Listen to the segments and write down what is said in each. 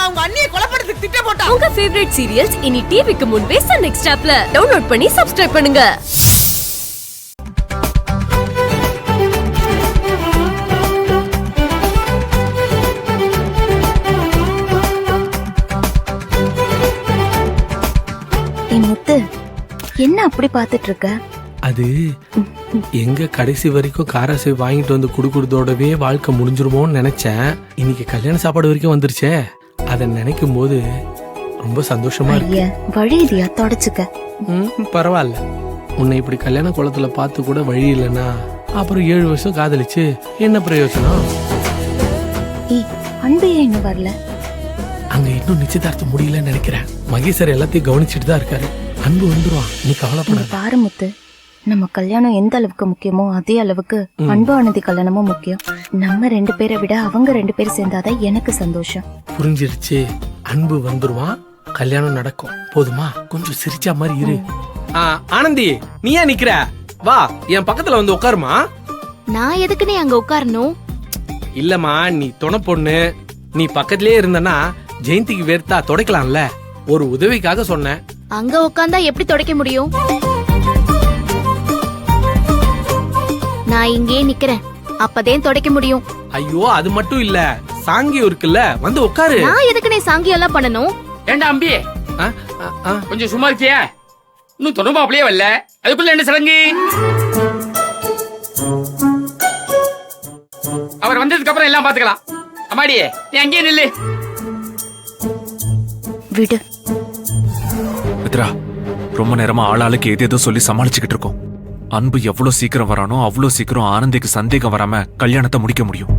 அவங்க அண்ணியை கொலைப்படுறதுக்கு திட்டம் போட்டான். உங்க ஃபேவரட் சீரியல்ஸ் இனி டிவிக்கு முன்பே சன் நெக்ஸ்ட் ஆப்ல டவுன்லோட் பண்ணி சப்ஸ்கிரைப் பண்ணுங்க. முத்து, என்ன அப்படி பாத்துட்டு இருக்க? அது எங்க கடைசி வரைக்கும் காராசை வாங்கிட்டு வந்து குடுக்குறதோடவே வாழ்க்கை முடிஞ்சிருமோன்னு நினைச்சேன். இன்னைக்கு கல்யாண சாப்பாடு வரைக்கும் வந்துருச்சே, அதை நினைக்கும் போது ரொம்ப சந்தோஷமா இருக்கு. வழி இல்லையா? தொடச்சுக்க. பரவாயில்ல. உன்னை இப்படி கல்யாண குளத்துல பார்த்து கூட வழி இல்லைன்னா அப்புறம் 7 வருஷம் காதலிச்சு என்ன பிரயோஜனம்? அன்பு இன்னும் வரல. அங்க இன்னும் நிச்சயதார்த்தம் முடியலன்னு நினைக்கிறேன். மகேசர் எல்லாத்தையும் கவனிச்சுட்டு தான் இருக்காரு. அன்பு வந்துருவான், நீ கவலைப்படாத. பாரு முத்து, நம்ம கல்யாணம் எந்த அளவுக்கு முக்கியமோ அதே அளவுக்கு அன்பு ஆனந்தி கல்யாணமும் முக்கியம். நம்ம 2 பேரை விட அவங்க 2 பேர் சேர்ந்தாதான் எனக்கு சந்தோஷம். புரிஞ்சிருச்சு. அன்பு வந்துருவான், கல்யாணம் நடக்கும். போதுமா? கொஞ்சம் சிரிச்சா மாதிரி இரு. ஆனந்தி, நீ ஏன் நிக்கிற? வா, என் பக்கத்துல வந்து உட்காருமா. நான் எதுக்கு நீ அங்க உட்காரணும்? இல்லம்மா, நீ துணை பொண்ணு, நீ பக்கத்திலே இருந்தனா ஜெயந்திக்கு வேர்த்தா துடைக்கலாம்ல. ஒரு உதவிக்காக சொன்னேன். அங்க உட்கார்ந்தா எப்படி துடைக்க முடியும்? நான் இங்கே நிக்கிறேன், அப்பதேன் துடைக்க முடியும். ஐயோ, அது மட்டும் இல்ல, சாங்கியம் இருக்குல்ல, வந்து உட்காரு. நான் எதுக்கு நீ சாங்கியம் எல்லாம் பண்ணணும்? ஏண்டா அம்பி, கொஞ்சம் சும்மா இருக்கியா? இன்னும் தொடுமாப்பிளையே வரல, அதுக்குள்ள என்ன சடங்கு? அவர் வந்ததுக்கு அப்புறம் எல்லாம் பாத்துக்கலாம். அம்மாடியே, நீ அங்கேயே நில்லு. விடு. மித்ரா, ரொம்ப நேரமா ஆளாளுக்கு ஏதேதோ சொல்லி சமாளிச்சுக்கிட்டு இருக்கோம். அன்பு எவ்வளவு சீக்கிரம் வரானோ அவ்வளவு சீக்கிரம் ஆனந்திக்கு சந்தேகம் வராம கல்யாணத்தை முடிக்க முடியும்.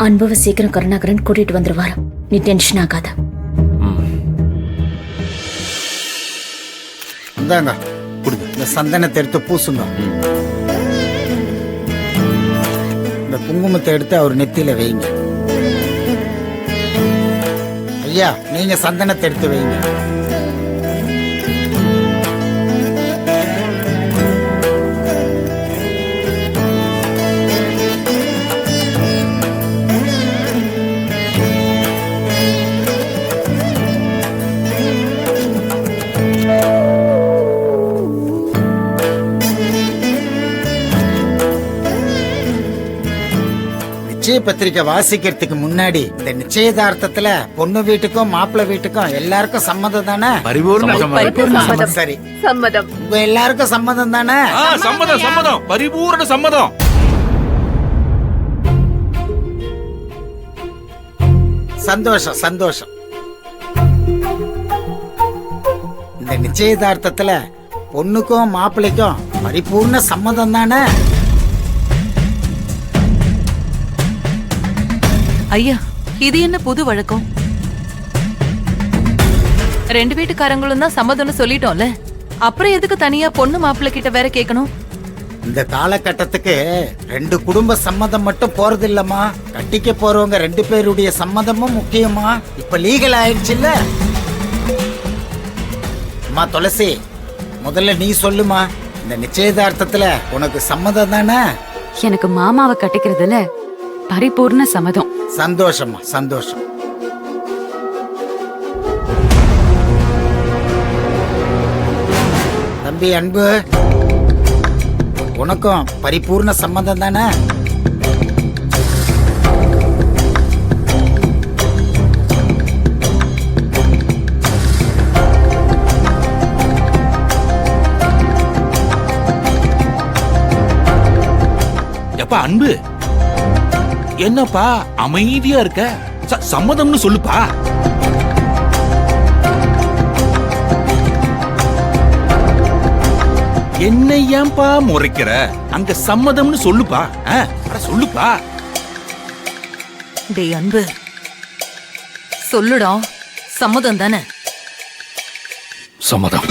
அன்புவை சீக்கிரம் கருணாகரன் கூட்டிட்டு வந்துருவாரு, நீ டென்ஷன் ஆகாத. இந்தாங்க குடுங்க. இந்த சந்தனத்தை எடுத்து பூசுங்க. இந்த குங்குமத்தை எடுத்து அவர் நெத்தியில வைங்க. ஐயா, நீங்க சந்தனத்தை எடுத்து வைங்க. நிச்சய பத்திரிக்கை வாசிக்கிறதுக்கு முன்னாடி இந்த நிச்சயதார்த்தத்துல பொண்ணு வீட்டுக்கும் மாப்பிள்ளை வீட்டுக்கும் எல்லாருக்கும் சம்மதம் தானே? சரி, சம்மதம். உங்க எல்லாருக்கும் சம்மதம் தானே? சம்மதம், சம்மதம், பரிபூர்ண சம்மதம். சந்தோஷம், சந்தோஷம். இந்த நிச்சயதார்த்தத்துல பொண்ணுக்கும் மாப்பிள்ளைக்கும் பரிபூர்ண சம்மதம் தானே? ஐயா, இது என்ன புது வழக்கம்? 2 வீட்டுக்காரங்களும் தான் சம்மதம்னு சொல்லிட்டோம்ல, அப்புறம் எதுக்கு தனியா பொண்ணு மாப்பிள்ளை கிட்ட வேற கேட்கணும்? இந்த காலகட்டத்துக்கு 2 குடும்ப சம்மதம் மட்டும் போறது இல்லம்மா, கட்டிக்க போறவங்க 2 பேருடைய சம்மதமும் முக்கியமா. இப்ப லீகல் ஆயிடுச்சு இல்ல? அம்மா துளசி, முதல்ல நீ சொல்லுமா, இந்த நிச்சயதார்த்தத்துல உனக்கு சம்மதம் தானே? எனக்கு மாமாவை கட்டிக்கிறதுல பரிபூர்ண சம்மதம். சந்தோஷமா, சந்தோஷம். தம்பி அன்பு, உனக்கும் பரிபூர்ண சம்மதம் தானே? எப்பா அன்பு, என்னப்பா அமைதியா இருக்க? சம்மதம்னு சொல்லுப்பா. என்ன ஏன்பா முறைக்கிற? அங்க சம்மதம்னு சொல்லுப்பா. சொல்லுப்பா. டேய் அன்பு, சொல்லுடா, சம்மதம் தானே? சம்மதம்.